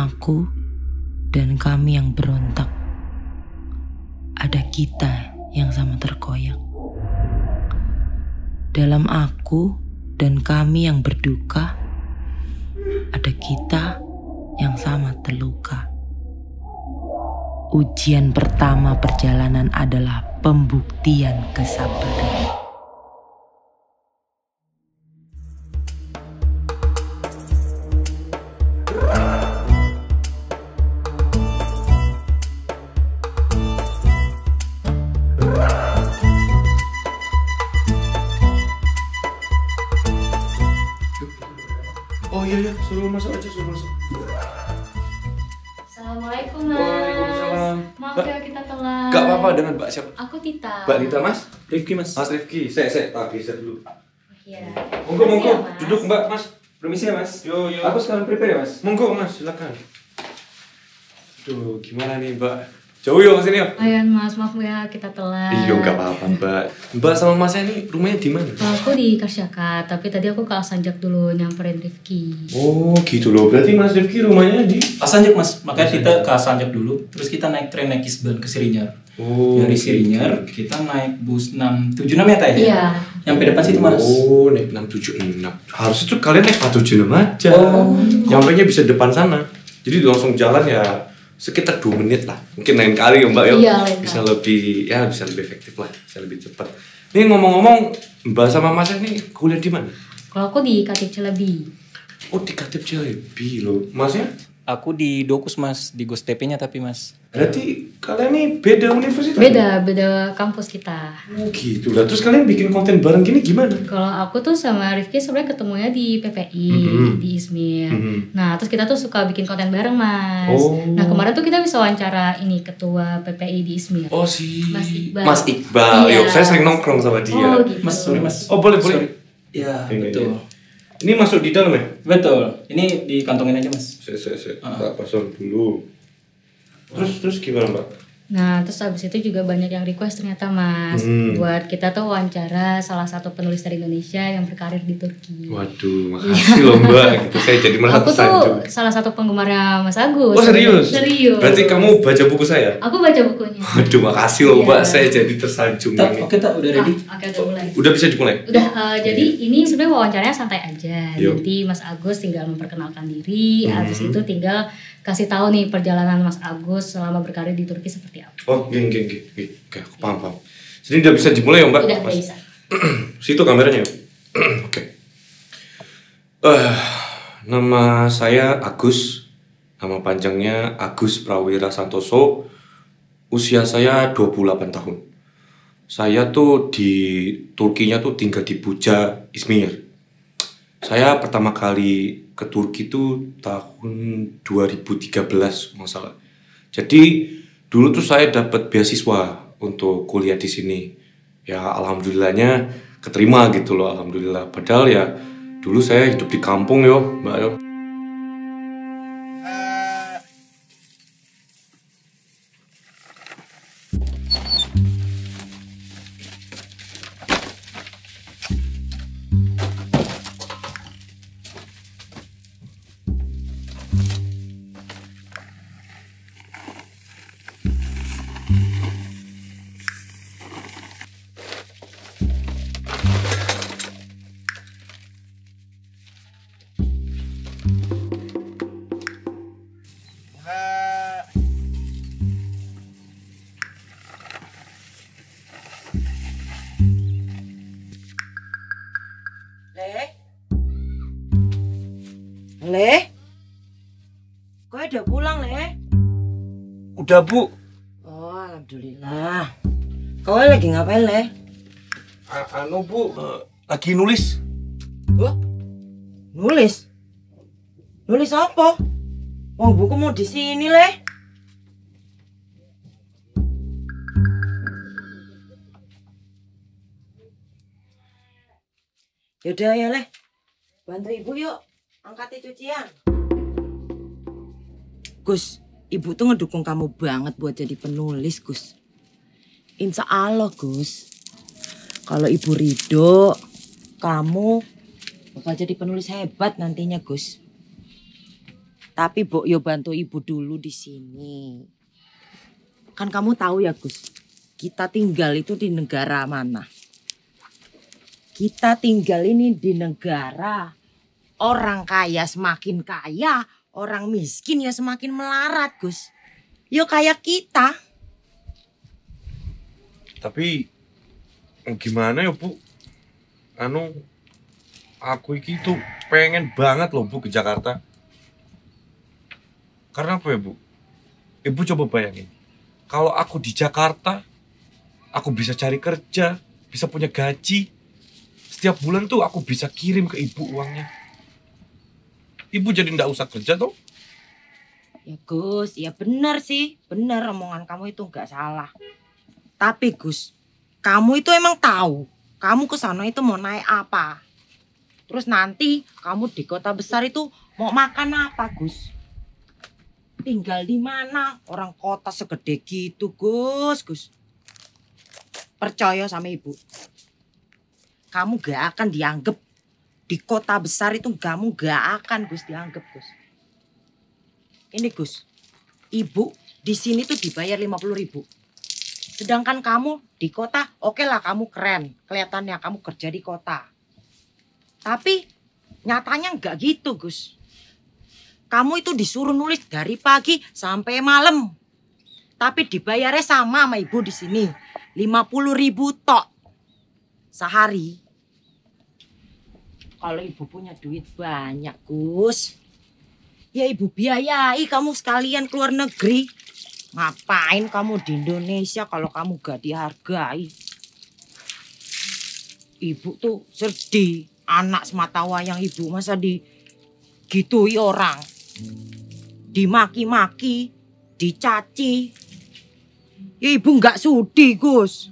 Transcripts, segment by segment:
aku dan kami yang berontak, ada kita yang sama terkoyak. Dalam aku dan kami yang berduka, ada kita yang sama terluka. Ujian pertama perjalanan adalah pembuktian kesabaran. Oh iya, suruh masuk aja, suruh masuk. Assalamualaikum Mas. Waalaikumsalam. Maaf ya kita telat. Gak apa-apa, dengan Mbak siapa? Aku Tita. Mbak Tita, Mas? Rifki, Mas? Mas Rifki, saya tak bisa dulu. Iya. Monggo, Makasih ya, monggo, Mas. duduk Mbak, Mas. Permisi ya, Mas. Yo. Aku sekarang prepare ya, Mas. Monggo, Mas, silakan. Aduh, gimana nih, Mbak? Jauh yuk kesini yuk. Ayan Mas, maaf ya kita telat. Iya, gak apa-apa, Mbak. Mbak sama Masnya ini rumahnya di mana? Aku di Karsyaka, tapi tadi aku ke Alsanjak dulu nyamperin Rifki. Oh, gitu loh. Berarti Mas Rifki rumahnya di Alsanjak Mas, makanya kita ke Alsanjak dulu, terus kita naik tren naik Kisban ke Sirinyar. Oh, Dari Sirinyar kita naik bus 676 ya Teh? Iya. Nyampe depan situ Mas. Oh, naik 676. Harusnya tuh kalian naik 476 aja. Oh. Nyampainya bisa depan sana. Jadi langsung jalan ya sekitar 2 menit lah. Mungkin lain kali ya Mbak ya. Iya, lain Bisa lebih efektif lah, bisa lebih cepat. Ini ngomong-ngomong, Mbak sama Mas ini kuliah di mana? Kalau aku di Katip Celebi. Oh, di Katip Celebi loh. Masnya? Aku di Dokus Mas, di Gus TP-nya tapi Mas. Berarti kalian ini beda universitas? Beda kampus kita. Oh gitu lah. Terus kalian bikin konten bareng gini gimana? Kalau aku tuh sama Rifki sebenarnya ketemunya di PPI, di Izmir. Nah, terus kita tuh suka bikin konten bareng, Mas. Oh. Nah, kemarin tuh kita bisa wawancara ini ketua PPI di Izmir. Oh si Mas Iqbal. Yuk, Iya. saya sering nongkrong sama dia. Oh, gitu. Mas, sorry Mas. Oh, boleh. Sorry. Ya, Ini, betul. Ini masuk di dalam ya? Betul. Ini dikantongin aja Mas. Saya tak pasang dulu. Terus gimana Mbak? Nah, terus habis itu juga banyak yang request ternyata Mas buat kita tuh wawancara salah satu penulis dari Indonesia yang berkarir di Turki. Waduh, makasih loh Mbak. Gitu saya jadi merasa Aku tuh tersanjung. salah satu penggemarnya Mas Agus. Oh serius? Serius. Berarti kamu baca buku saya? Aku baca bukunya. Waduh, makasih loh Iya. Mbak. Saya jadi tersanjung ini. Oke, tak udah ready. Oke, udah mulai. Udah bisa dimulai? Udah, jadi ini sebenarnya wawancaranya santai aja. Yuk. Nanti Mas Agus tinggal memperkenalkan diri, habis itu tinggal kasih tahu nih perjalanan Mas Agus selama berkarir di Turki seperti apa. Oh, gini. Oke, aku paham. Jadi udah bisa dimulai ya Mbak? Udah Mas? bisa. Situ kameranya. Oke. Nama saya Agus. Nama panjangnya Agus Prawira Santoso. Usia saya 28 tahun. Saya tuh di Turkinya tuh tinggal di Buca, Izmir. Saya pertama kali ke Turki tuh tahun 2013 masalah. Jadi dulu tuh saya dapat beasiswa untuk kuliah di sini. Ya alhamdulillahnya keterima gitu loh, alhamdulillah. Padahal ya dulu saya hidup di kampung yo, Mbak yo. Le? Kau udah pulang, Le? Udah Bu. Oh, alhamdulillah. Kau lagi ngapain, Le? Anu Bu, lagi nulis. Wah, nulis? Nulis apa? Wong buku mau di sini, Le? Yaudah ya, Le. Bantu ibu yuk. Angkatin cucian. Gus, ibu tuh ngedukung kamu banget buat jadi penulis, Gus. Insya Allah, Gus. Kalau ibu ridho, kamu bakal jadi penulis hebat nantinya, Gus. Tapi Mbok yo bantu ibu dulu di sini. Kan kamu tahu ya Gus, kita tinggal itu di negara mana? Kita tinggal ini di negara orang kaya semakin kaya, orang miskin ya semakin melarat Gus. Yo kayak kita. Tapi gimana ya Bu? Aku iki tuh pengen banget loh Bu ke Jakarta. Karena apa ya Bu? Ibu coba bayangin. Kalau aku di Jakarta, aku bisa cari kerja, bisa punya gaji. Setiap bulan tuh aku bisa kirim ke ibu uangnya. Ibu jadi ndak usah kerja toh? Ya Gus, ya benar sih. Benar omongan kamu itu nggak salah. Tapi Gus, kamu itu emang tahu kamu ke sana itu mau naik apa? Terus nanti kamu di kota besar itu mau makan apa Gus? Tinggal di mana? Orang kota segede gitu Gus. Percaya sama ibu. Kamu gak akan dianggap di kota besar itu, kamu gak akan Gus dianggap Gus. Ini Gus, ibu di sini tuh dibayar 50.000. Sedangkan kamu di kota, oke lah kamu keren. Kelihatannya kamu kerja di kota. Tapi nyatanya nggak gitu Gus. Kamu itu disuruh nulis dari pagi sampai malam. Tapi dibayarnya sama ibu di sini. 50.000 tok sehari. Kalau ibu punya duit banyak Gus, ya ibu biayai kamu sekalian keluar negeri. Ngapain kamu di Indonesia kalau kamu gak dihargai? Ibu tuh sedih. Anak semata wayang ibu masa digitui orang. Dimaki-maki, dicaci. Ya ibu gak sudi Gus.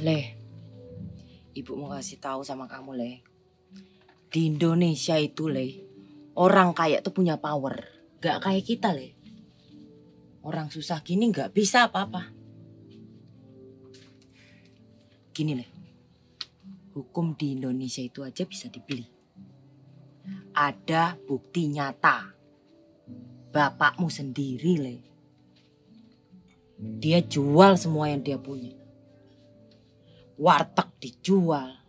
Leh, ibu mau kasih tahu sama kamu Leh. Di Indonesia itu Leh, orang kaya tuh punya power. Gak kayak kita Leh. Orang susah gini gak bisa apa-apa. Gini Leh, hukum di Indonesia itu aja bisa dibeli. Ada bukti nyata. Bapakmu sendiri Leh. Dia jual semua yang dia punya. Warteg dijual.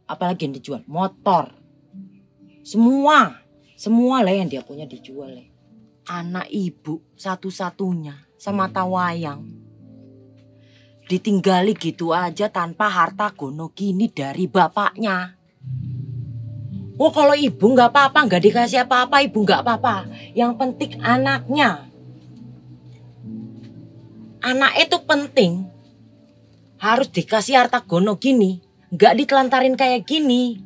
Apalagi yang dijual? Motor. Semua lah yang dia punya dijual. Anak ibu satu-satunya sama tawayang. Ditinggali gitu aja tanpa harta gono gini dari bapaknya. Oh kalau ibu gak apa-apa, gak dikasih apa-apa, ibu gak apa-apa. Yang penting anaknya. Anak itu penting. Harus dikasih harta gono gini. Gak ditelantarin kayak gini.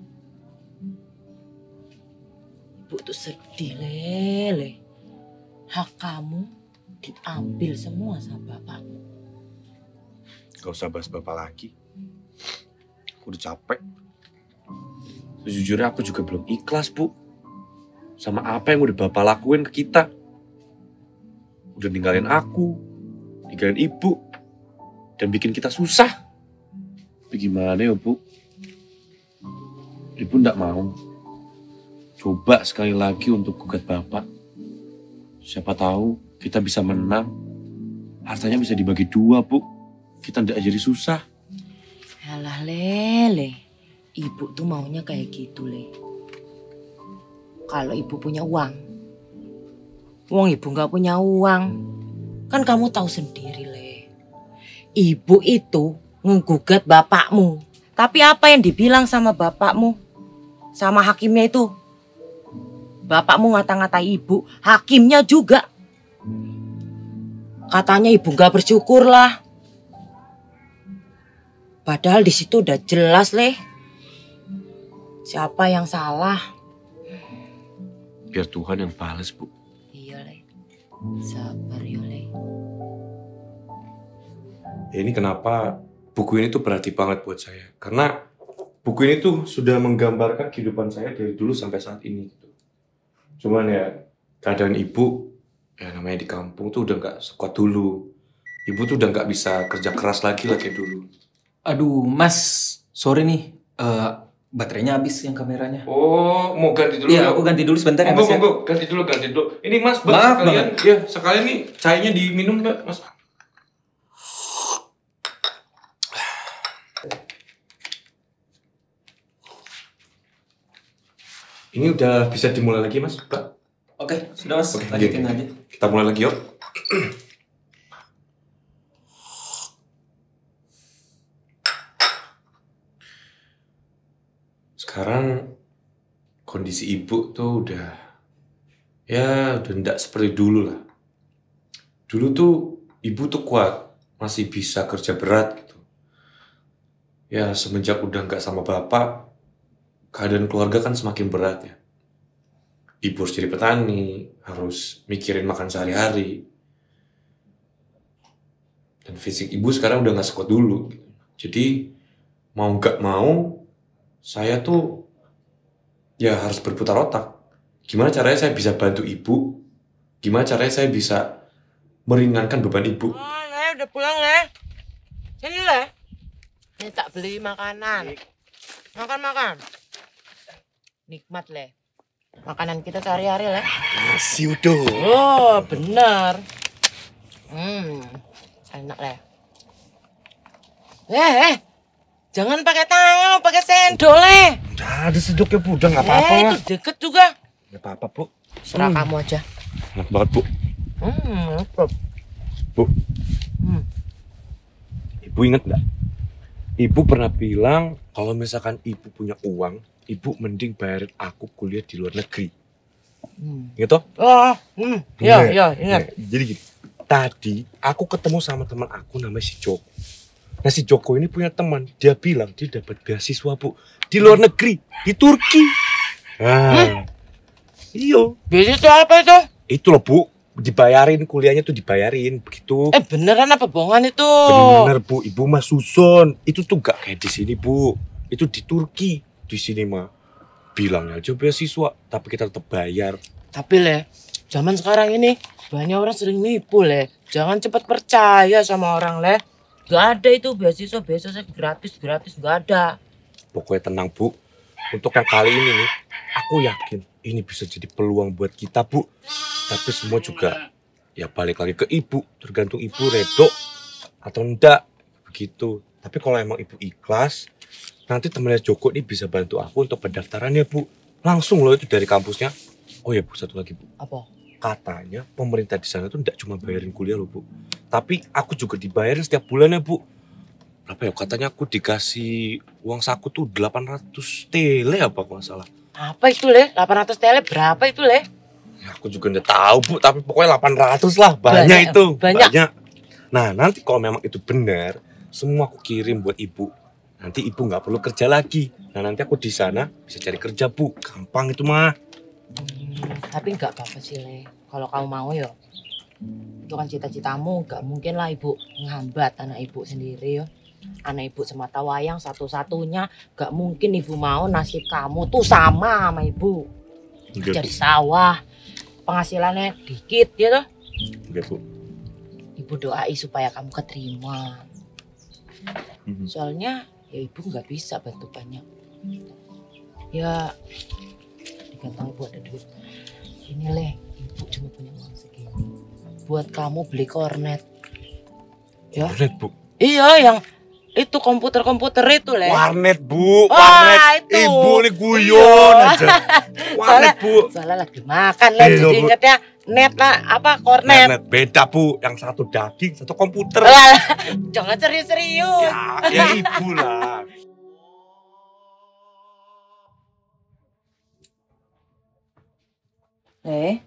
Ibu tuh sedih Lele. Hak kamu diambil semua sama bapakmu. Gak usah bahas bapak lagi. Aku udah capek. Sejujurnya aku juga belum ikhlas Bu. Sama apa yang udah bapak lakuin ke kita. Udah ninggalin aku. Ninggalin ibu. Dan bikin kita susah. Tapi gimana ya Bu? Ibu ndak mau. Coba sekali lagi untuk gugat bapak. Siapa tahu kita bisa menang. Hartanya bisa dibagi 2 Bu. Kita ndak jadi susah. Alah Lele. Ibu tuh maunya kayak gitu Le. Kalau ibu punya uang. Wong ibu gak punya uang. Kan kamu tahu sendiri Le. Ibu itu menggugat bapakmu. Tapi apa yang dibilang sama bapakmu? Sama hakimnya itu? Bapakmu ngata-ngatai ibu. Hakimnya juga. Katanya ibu gak bersyukur lah. Padahal di situ udah jelas Le. Siapa yang salah? Biar Tuhan yang balas Bu. Iya Le. Sabar yo Le. Ini kenapa buku ini tuh berarti banget buat saya. Karena buku ini tuh sudah menggambarkan kehidupan saya dari dulu sampai saat ini. Cuman ya keadaan ibu, ya namanya di kampung tuh udah gak sekuat dulu. Ibu tuh udah nggak bisa kerja keras lagi kayak dulu. Aduh, Mas, sorry nih. Baterainya habis yang kameranya. Oh, mau ganti dulu? Iya, aku ganti dulu sebentar ya, Mas. Monggo, ganti dulu. Ini Mas, Mbak, Maaf sekalian, ya, sekalian nih cainya diminum, Mbak, Mas. Ini udah bisa dimulai lagi, Mas, Mbak? Oke, sudah Mas. Oke, Lanjutin iya. aja. Kita mulai lagi, yuk. Sekarang kondisi ibu tuh udah enggak seperti dulu lah. Dulu tuh ibu tuh kuat, masih bisa kerja berat gitu. Ya semenjak udah nggak sama bapak, keadaan keluarga kan semakin berat ya. Ibu harus jadi petani, harus mikirin makan sehari-hari. Dan fisik ibu sekarang udah nggak sekuat dulu. Jadi mau nggak mau, saya tuh ya harus berputar otak. Gimana caranya saya bisa bantu ibu? Gimana caranya saya bisa meringankan beban ibu? Oh, Le, udah pulang, Le. Sini, Le. Ini tak beli makanan. Makan. Nikmat, Le. Makanan kita sehari-hari, Le. Nasi uduk. Oh, bener. Enak, Le. Jangan pakai tangan, pakai sendok, Le. Udah ada sendoknya Bu, udah nggak apa-apa lah. Itu deket juga. Nggak apa-apa Bu. Serah kamu aja. Enak banget Bu. Mantap. Bu. Ibu inget nggak? Ibu pernah bilang kalau misalkan ibu punya uang, ibu mending bayarin aku kuliah di luar negeri. Gitu? Oh, iya, ingat. Jadi gini, tadi aku ketemu sama teman aku namanya si Joko. Nah si Joko ini punya teman, dia bilang dia dapat beasiswa Bu di luar negeri, di Turki. Iya. Beasiswa apa itu? Itu loh Bu, dibayarin kuliahnya tuh dibayarin begitu. Beneran apa bohongan itu? Bener Bu, ibu mah susun. Itu tuh gak kayak di sini Bu, itu di Turki. Di sini mah bilangnya aja beasiswa, tapi kita tetap bayar. Tapi Le, zaman sekarang ini banyak orang sering nipu Le. Jangan cepat percaya sama orang Le. Gak ada itu beasiswa gratis gak ada. Pokoknya tenang Bu, untuk yang kali ini nih, aku yakin ini bisa jadi peluang buat kita Bu. Tapi semua juga ya balik lagi ke ibu, tergantung ibu redo atau enggak begitu. Tapi kalau emang ibu ikhlas, nanti temennya Joko ini bisa bantu aku untuk pendaftarannya Bu. Langsung loh itu dari kampusnya. Oh ya Bu, satu lagi Bu. Apa? Katanya pemerintah di sana tuh enggak cuma bayarin kuliah loh Bu, tapi aku juga dibayarin setiap bulannya Bu. Berapa ya? Katanya aku dikasih uang saku tuh 800 tele apa kalau nggak salah. Apa itu Le? 800 tele berapa itu Le? Ya, aku juga nggak tahu Bu, tapi pokoknya 800 lah, banyak itu. Banyak. Nah nanti kalau memang itu benar, semua aku kirim buat ibu. Nanti ibu nggak perlu kerja lagi. Nah nanti aku di sana bisa cari kerja Bu, gampang itu mah. Tapi nggak apa-apa sih Le. Kalau kamu mau ya, itu kan cita-citamu. Nggak mungkin lah ibu ngehambat anak ibu sendiri ya. Anak ibu semata wayang satu-satunya. Nggak mungkin ibu mau nasib kamu tuh sama ibu. Enggak Jadi sawah, penghasilannya dikit ya toh. Enggak Bu. Ibu doai supaya kamu keterima. Soalnya ya ibu nggak bisa bantu banyak. Ya dikatakan ibu ada duit. Ini Le, ibu cuma punya uang segini. Buat kamu beli kornet. Ya. Warnet Bu. Iya, yang itu komputer itu Le. Warnet Bu, Wah, warnet. itu. Ibu ini guyon aja. Warnet Bu. Soalnya lagi makan Le, Iya, jadi Bu. ingetnya net lah, apa kornet. Warnet beda Bu, yang satu daging, satu komputer. Jangan serius-serius. Ya ibu lah. Le,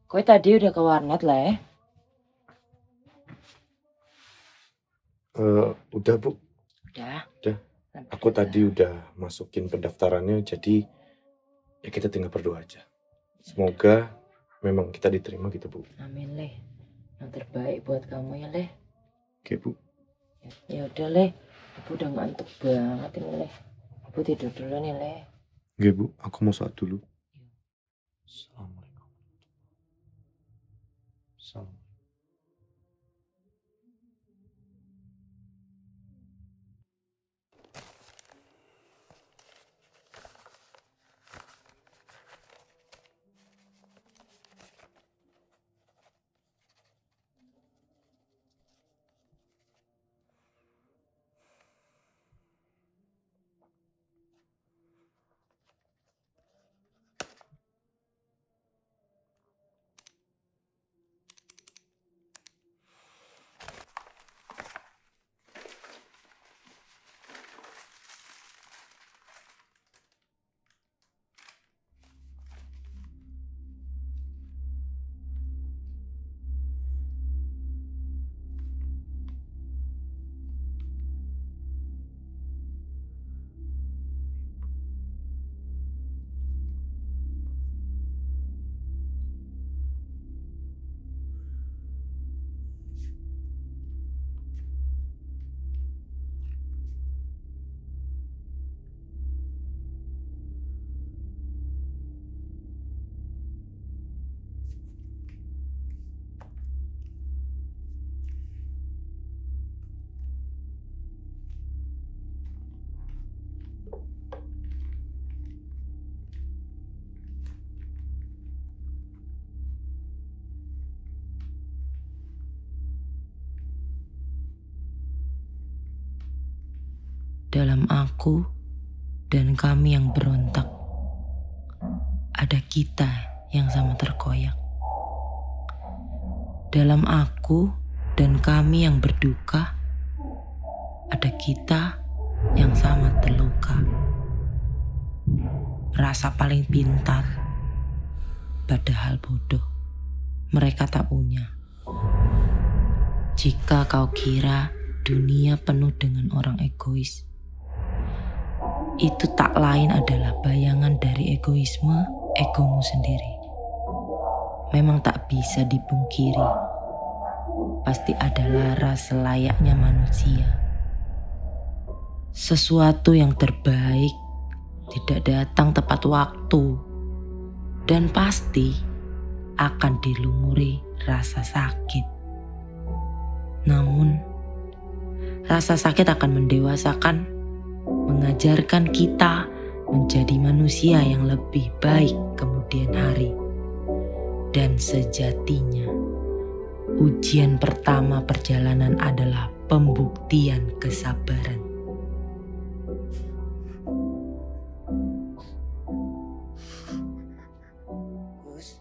kowe tadi udah ke warnet Le? Udah Bu, Udah. Udah. Aku tadi udah masukin pendaftarannya, jadi ya kita tinggal berdoa aja. Semoga memang kita diterima gitu Bu. Amin Le, yang terbaik buat kamu ya Le. Oke Bu. Ya udah Le, ibu udah ngantuk banget ini Le. Ibu tidur dulu nih Le. Oke Bu, aku mau sholat dulu. Assalamualaikum. Assalamualaikum. Dalam aku dan kami yang berontak, ada kita yang sama terkoyak. Dalam aku dan kami yang berduka, ada kita yang sama terluka. Merasa paling pintar, padahal bodoh. Mereka tak punya. Jika kau kira dunia penuh dengan orang egois, itu tak lain adalah bayangan dari egomu sendiri. Memang tak bisa dipungkiri, pasti ada lara selayaknya manusia. Sesuatu yang terbaik tidak datang tepat waktu dan pasti akan dilumuri rasa sakit. Namun, rasa sakit akan mendewasakan, mengajarkan kita menjadi manusia yang lebih baik kemudian hari. Dan sejatinya, ujian pertama perjalanan adalah pembuktian kesabaran. Gus.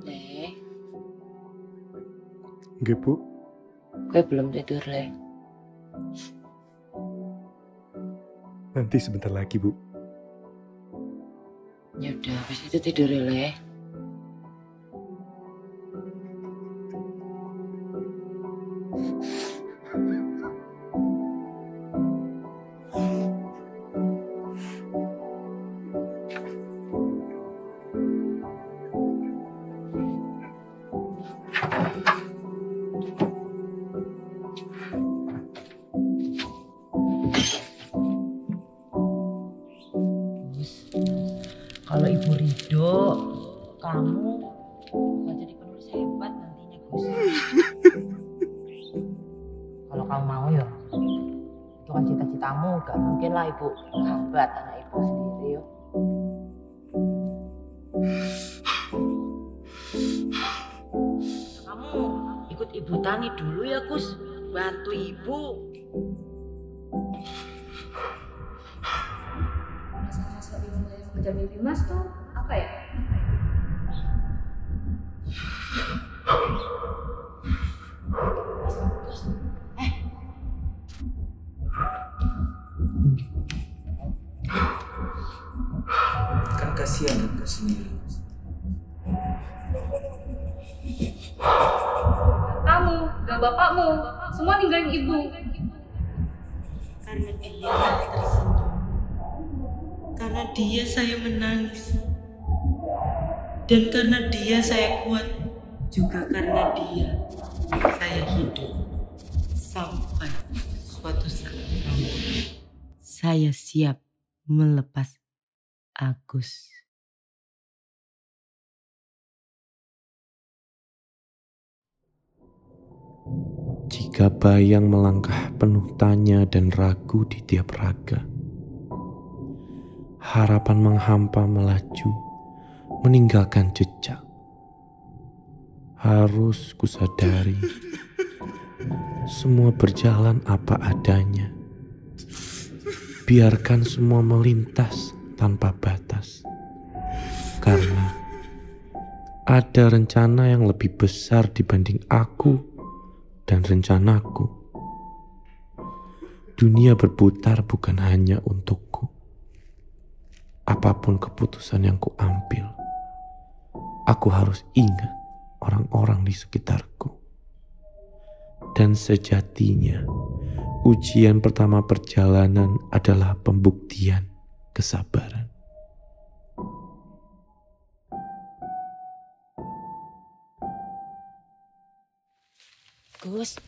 Le, Nggih, Bu. gue belum tidur, Le. Nanti sebentar lagi, Bu. Ya udah, habis itu tidur ya, Le. Kalau Ibu ridho, kamu akan jadi penulis hebat nantinya, Gus. Kalau kamu mau ya, itu kan cita-citamu. Gak mungkin lah Ibu hambat anak Ibu sendiri yo. Kamu ikut Ibu Tani dulu ya, Gus. Bantu Ibu. Rasa-rasa ibu yang mengejar mimpi Mas tuh apa ya? Kan kasihan juga sendiri. Kamu, gak bapakmu, semua ninggalin ibu. Karena dia saya tersenyum. Karena dia saya menangis. Dan karena dia saya kuat. Juga karena dia saya hidup. Sampai suatu saat nanti saya siap melepas Agus. Jika bayang melangkah penuh tanya dan ragu di tiap raga, harapan menghampa melaju, meninggalkan jejak. Harus kusadari, semua berjalan apa adanya. Biarkan semua melintas tanpa batas. Karena ada rencana yang lebih besar dibanding aku dan rencanaku. Dunia berputar bukan hanya untukku. Apapun keputusan yang kuambil, aku harus ingat orang-orang di sekitarku. Dan sejatinya, ujian pertama perjalanan adalah pembuktian kesabaran. Gus.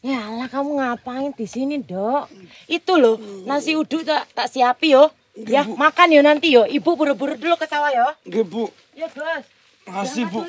Ya Allah, kamu ngapain di sini, Dok? Itu loh, nasi uduk tak siapi yo. Ya, makan yo nanti yo. Ibu buru-buru dulu ke sawah yo. Nggih, Bu. Ya, Gus. Makasih, Bu.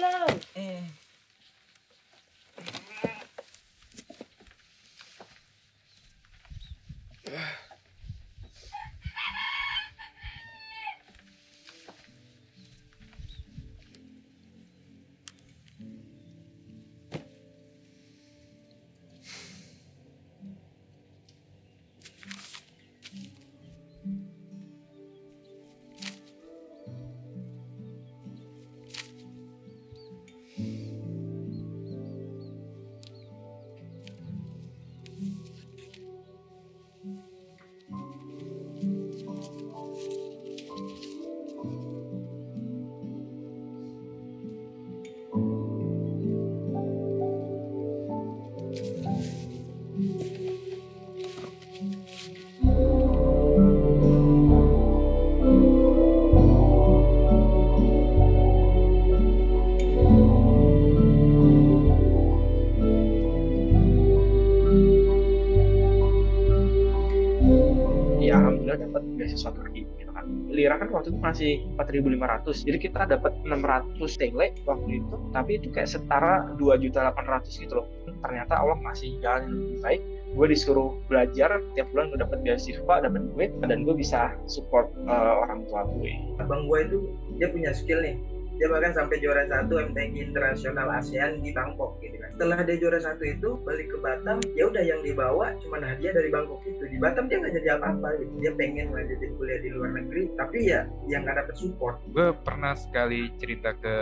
alhamdulillah dapat beasiswa Turki gitu kan. Lira kan waktu itu masih 4.500, jadi kita dapat 600 tele waktu itu, tapi itu kayak setara 2.800.000 gitu loh. Ternyata Allah masih jalan yang lebih baik. Gue disuruh belajar tiap bulan, gue dapat beasiswa, dapat duit, dan gue bisa support orang tua gue. Abang gue itu dia punya skill nih, dia bahkan sampai juara 1 MTQ Internasional ASEAN di Bangkok gitu kan. Setelah dia juara 1 itu balik ke Batam, ya udah yang dibawa cuma hadiah dari Bangkok itu. Di Batam dia nggak jadi apa-apa gitu. Dia pengen lanjutin kuliah di luar negeri, tapi ya yang nggak dapet support. Gue pernah sekali cerita ke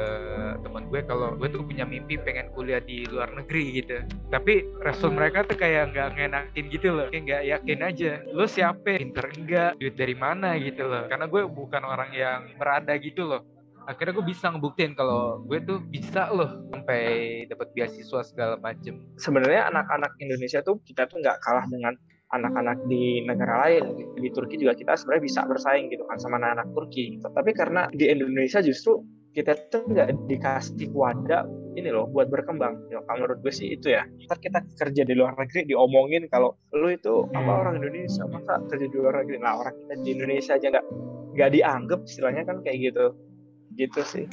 teman gue kalau gue tuh punya mimpi pengen kuliah di luar negeri gitu. Tapi respon mereka tuh kayak nggak ngenakin gitu loh, kayak nggak yakin aja. Lo siapa? Pinter enggak? Duit dari mana gitu loh? Karena gue bukan orang yang berada gitu loh. Akhirnya gue bisa ngebuktiin kalau gue tuh bisa loh sampai dapat beasiswa segala macem. Sebenarnya anak-anak Indonesia tuh kita tuh nggak kalah dengan anak-anak di negara lain. Di Turki juga kita sebenarnya bisa bersaing gitu kan sama anak-anak Turki. Tapi karena di Indonesia justru kita tuh nggak dikasih wadah ini loh buat berkembang. Ya, kalau menurut gue sih itu ya. Ntar kita kerja di luar negeri diomongin kalau lu itu apa orang Indonesia masa kerja di luar negeri. Nah orang kita di Indonesia aja nggak dianggap, istilahnya kan kayak gitu. Gitu sih.